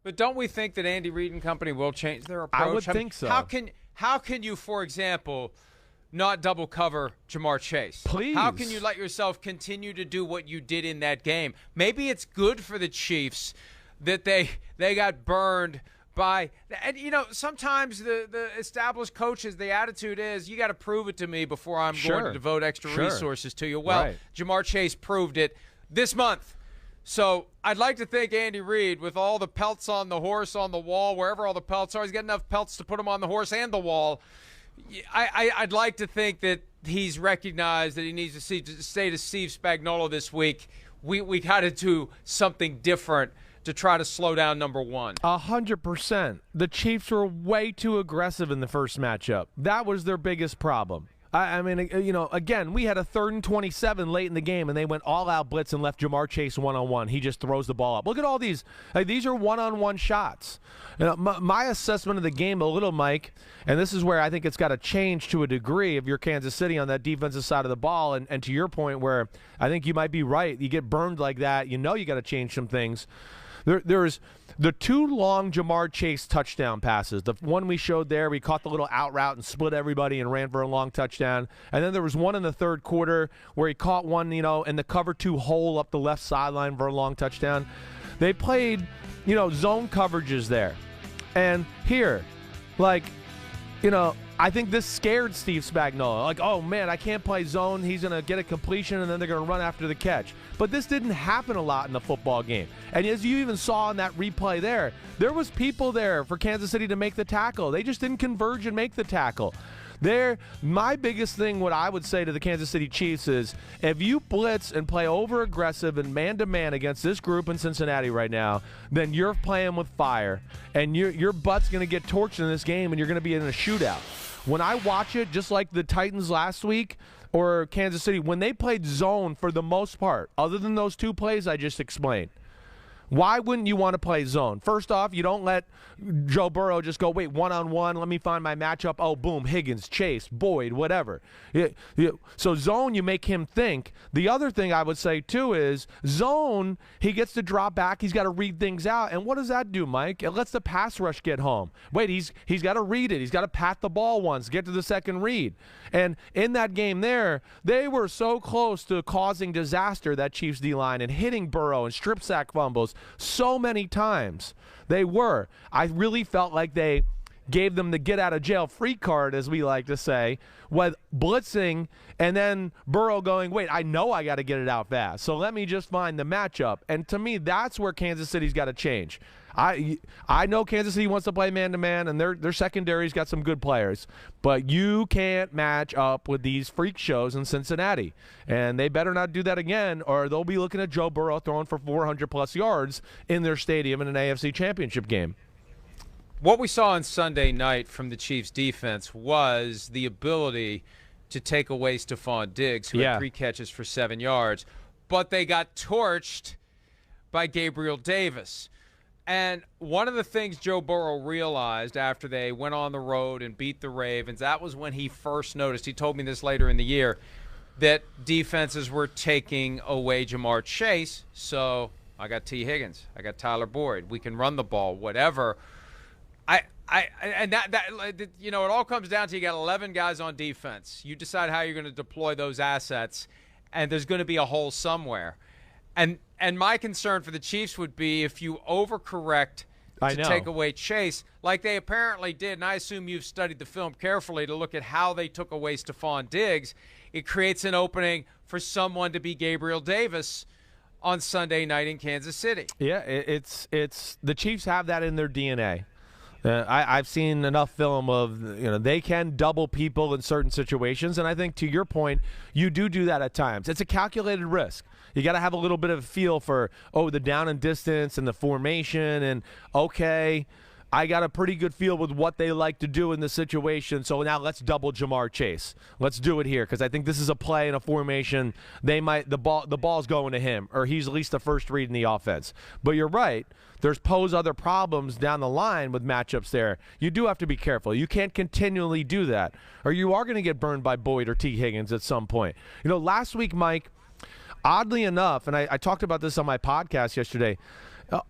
But don't we think that Andy Reid and company will change their approach? I would think so. How can you, for example, not double cover Jamar Chase? Please. How can you let yourself continue to do what you did in that game? Maybe it's good for the Chiefs that they got burned by, and sometimes the established coaches, the attitude is, you got to prove it to me before I'm going to devote extra resources to you. Well, Jamar Chase proved it this month. So I'd like to think Andy Reid, with all the pelts on the horse, on the wall, wherever all the pelts are, he's got got enough pelts to put him on the horse and the wall. I'd like to think that he's recognized that he needs to say to Steve Spagnuolo this week, we got to do something different to try to slow down number one. 100%. The Chiefs were way too aggressive in the first matchup. That was their biggest problem. I mean, again, we had a 3rd and 27 late in the game, and they went all-out blitz and left Jamar Chase one-on-one. He just throws the ball up. Look at all these. These are one-on-one shots. My assessment of the game a little, Mike, and this is where I think it's got to change to a degree if you're Kansas City on that defensive side of the ball, and to your point where I think you might be right. You get burned like that, you got to change some things. There's the 2 long Jamar Chase touchdown passes. The one we showed there, we caught the little out route and split everybody and ran for a long touchdown. And then there was one in the 3rd quarter where he caught one, in the cover 2 hole up the left sideline for a long touchdown. They played, zone coverages there. And here, I think this scared Steve Spagnuolo. Like, oh, man, I can't play zone. He's going to get a completion, and then they're going to run after the catch. But this didn't happen a lot in the football game. And as you even saw in that replay there was people there for Kansas City to make the tackle. They just didn't converge and make the tackle. My biggest thing, what I would say to the Kansas City Chiefs is, if you blitz and play over-aggressive and man-to-man against this group in Cincinnati right now, then you're playing with fire, and your butt's going to get torched in this game, and you're going to be in a shootout. When I watch it, just like the Titans last week or Kansas City, when they played zone for the most part, other than those 2 plays I just explained, why wouldn't you want to play zone? First off, you don't let Joe Burrow just go, wait, one-on-one, let me find my matchup. Oh, boom, Higgins, Chase, Boyd, whatever. So zone, you make him think. The other thing I would say, too, is zone, he gets to drop back. He's got to read things out. And what does that do, Mike? It lets the pass rush get home. Wait, he's got to read it. He's got to pat the ball once, get to the second read. And in that game there, they were so close to causing disaster, that Chiefs D-line, and hitting Burrow and strip sack fumbles so many times. They were. I really felt like they gave them the get-out-of-jail-free card, as we like to say, with blitzing and then Burrow going, wait, I know I got to get it out fast, so let me just find the matchup. And to me, that's where Kansas City's got to change. I know Kansas City wants to play man-to-man, and their secondary's got some good players, but you can't match up with these freak shows in Cincinnati. And they better not do that again, or they'll be looking at Joe Burrow throwing for 400-plus yards in their stadium in an AFC Championship game. What we saw on Sunday night from the Chiefs' defense was the ability to take away Stephon Diggs, who had 3 catches for 7 yards, but they got torched by Gabriel Davis. And one of the things Joe Burrow realized after they went on the road and beat the Ravens, that was when he first noticed, he told me this later in the year, that defenses were taking away Jamar Chase. So I got T. Higgins, I got Tyler Boyd, we can run the ball, whatever. And it all comes down to, you got 11 guys on defense. You decide how you're going to deploy those assets, and there's going to be a hole somewhere. And my concern for the Chiefs would be if you overcorrect to take away Chase, like they apparently did, and I assume you've studied the film carefully to look at how they took away Stephon Diggs, it creates an opening for someone to be Gabriel Davis on Sunday night in Kansas City. Yeah, it's the Chiefs have that in their DNA. I've seen enough film of, they can double people in certain situations, and I think to your point, you do that at times. It's a calculated risk. You got to have a little bit of a feel for, the down and distance and the formation, and I got a pretty good feel with what they like to do in this situation, so now let's double Jamar Chase. Let's do it here, because I think this is a play in a formation. The ball's going to him, or he's at least the first read in the offense. But you're right. There's other problems down the line with matchups there. You do have to be careful. You can't continually do that, or you are going to get burned by Boyd or T. Higgins at some point. Last week, Mike, oddly enough, and I talked about this on my podcast yesterday,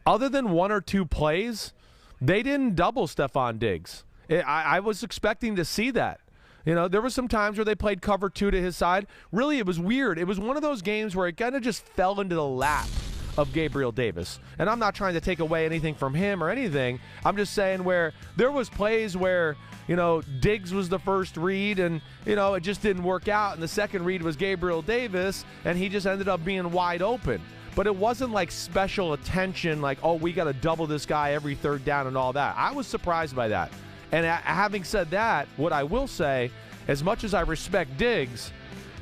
other than one or two plays, they didn't double Stephon Diggs. I was expecting to see that. There were some times where they played cover 2 to his side. Really, it was weird. It was one of those games where it kind of just fell into the lap of Gabriel Davis. And I'm not trying to take away anything from him or anything. I'm just saying where there was plays where, Diggs was the first read and, it just didn't work out. And the second read was Gabriel Davis, and he just ended up being wide open. But it wasn't like special attention, like, oh, we got to double this guy every third down and all that. I was surprised by that. And having said that, what I will say, as much as I respect Diggs,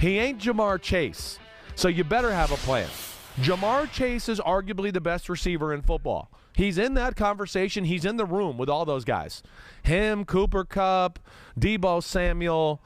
he ain't Jamar Chase. So you better have a plan. Jamar Chase is arguably the best receiver in football. He's in that conversation. He's in the room with all those guys. Him, Cooper Kupp, Deebo Samuel,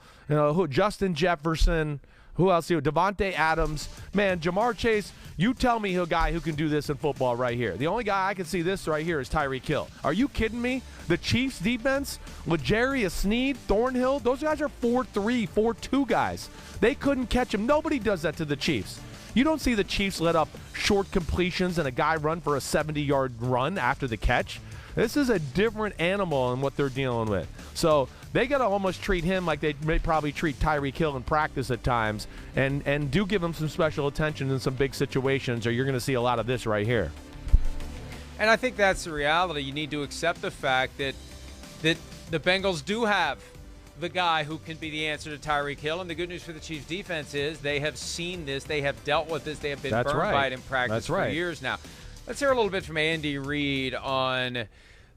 Justin Jefferson, who else? Devontae Adams. Man, Jamar Chase, you tell me a guy who can do this in football right here. The only guy I can see this right here is Tyreek Hill. Are you kidding me? The Chiefs defense, L'Jarius Sneed, Thornhill, those guys are 4-3, 4-2 guys. They couldn't catch him. Nobody does that to the Chiefs. You don't see the Chiefs let up short completions and a guy run for a 70-yard run after the catch. This is a different animal in what they're dealing with. So they got to almost treat him like they may probably treat Tyreek Hill in practice at times and do give him some special attention in some big situations, or you're going to see a lot of this right here. And I think that's the reality. You need to accept the fact that the Bengals do have the guy who can be the answer to Tyreek Hill. And the good news for the Chiefs defense is they have seen this. They have dealt with this. They have been burned by it in practice for years now. Let's hear a little bit from Andy Reid on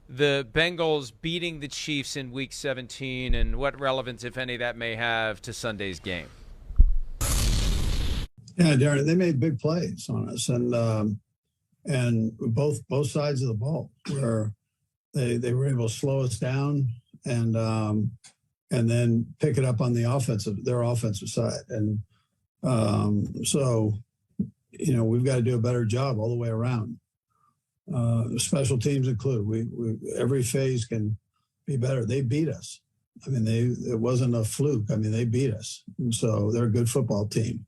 the Bengals beating the Chiefs in Week 17 and what relevance, if any, that may have to Sunday's game. Yeah, Darren, they made big plays on us, and both sides of the ball where they were able to slow us down and then pick it up on their offensive side. And so, we've got to do a better job all the way around. Special teams included. We every phase can be better. They beat us. I mean, it wasn't a fluke. I mean, they beat us. And so they're a good football team.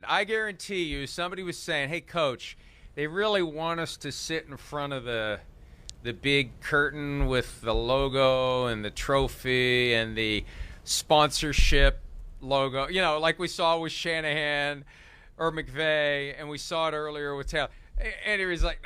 I guarantee you somebody was saying, hey, Coach, they really want us to sit in front of the big curtain with the logo and the trophy and the sponsorship logo, like we saw with Shanahan or McVay, and we saw it earlier with Taylor. And he was like,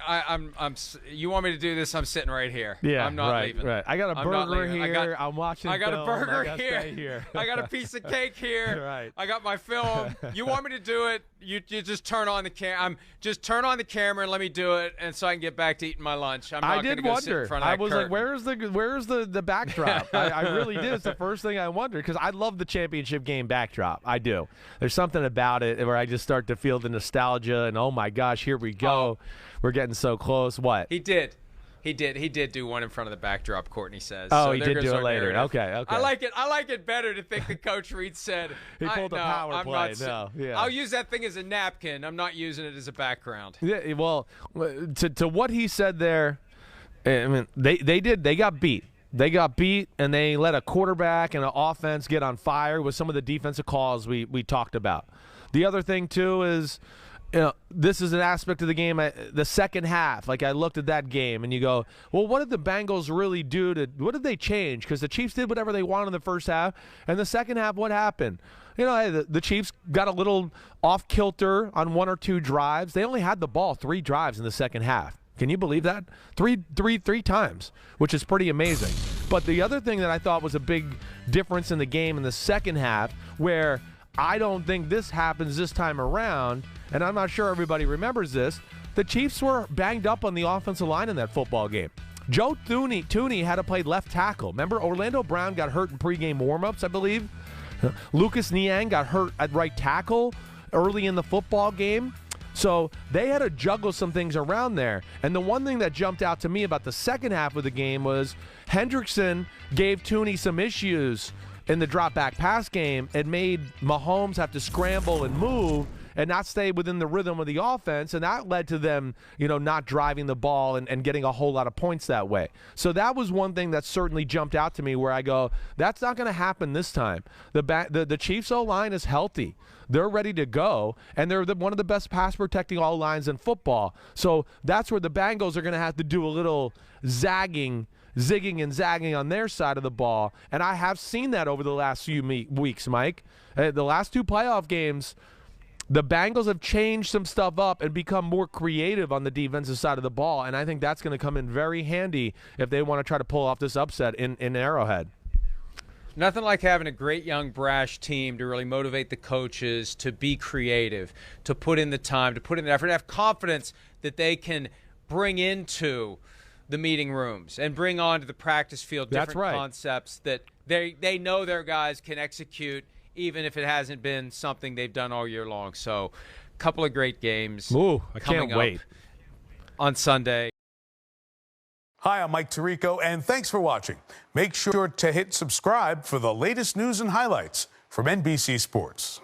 you want me to do this? I'm sitting right here. Yeah, I'm not leaving. Right. I got a burger here. I'm watching I got film. a burger here. I got a piece of cake here. Right. I got my film. You want me to do it? You just turn on the camera. Just turn on the camera and let me do it, and so I can get back to eating my lunch. I'm not going to go sit in front of that curtain. Like, where's the backdrop? I really did. It's the first thing I wondered, because I love the championship game backdrop. I do. There's something about it where I just start to feel the nostalgia and, oh my gosh, here we go. Oh. We're getting so close. What? He did do one in front of the backdrop, Courtney says. Oh, so he did do it later. Narrative. Okay. I like it better to think that Coach Reid said. He pulled a power play. I'll use that thing as a napkin. I'm not using it as a background. Yeah, well, to what he said there, I mean, they got beat. They got beat, and they let a quarterback and an offense get on fire with some of the defensive calls we talked about. The other thing, too, is this is an aspect of the game, the second half. Like, I looked at that game, and you go, well, what did the Bengals really do? What did they change? Because the Chiefs did whatever they wanted in the first half, and the second half, what happened? The Chiefs got a little off-kilter on one or two drives. They only had the ball 3 drives in the second half. Can you believe that? Three times, which is pretty amazing. But the other thing that I thought was a big difference in the game in the second half, where I don't think this happens this time around, and I'm not sure everybody remembers this, the Chiefs were banged up on the offensive line in that football game. Joe Thuney had to play left tackle. Remember, Orlando Brown got hurt in pregame warmups, I believe. Lucas Niang got hurt at right tackle early in the football game. So they had to juggle some things around there. And the one thing that jumped out to me about the second half of the game was Hendrickson gave Thuney some issues in the drop back pass game, it made Mahomes have to scramble and move and not stay within the rhythm of the offense, and that led to them, not driving the ball and getting a whole lot of points that way. So that was one thing that certainly jumped out to me where I go, that's not going to happen this time. The Chiefs O-line is healthy. They're ready to go, and they're one of the best pass-protecting O-lines in football. So that's where the Bengals are going to have to do a little zigging and zagging on their side of the ball, and I have seen that over the last few weeks, Mike. The last 2 playoff games, the Bengals have changed some stuff up and become more creative on the defensive side of the ball, and I think that's going to come in very handy if they want to try to pull off this upset in Arrowhead. Nothing like having a great young brash team to really motivate the coaches to be creative, to put in the time, to put in the effort, to have confidence that they can bring into the meeting rooms and bring onto the practice field different concepts that they know their guys can execute, even if it hasn't been something they've done all year long. So, a couple of great games. Ooh, I can't wait. On Sunday. Hi, I'm Mike Tirico, and thanks for watching. Make sure to hit subscribe for the latest news and highlights from NBC Sports.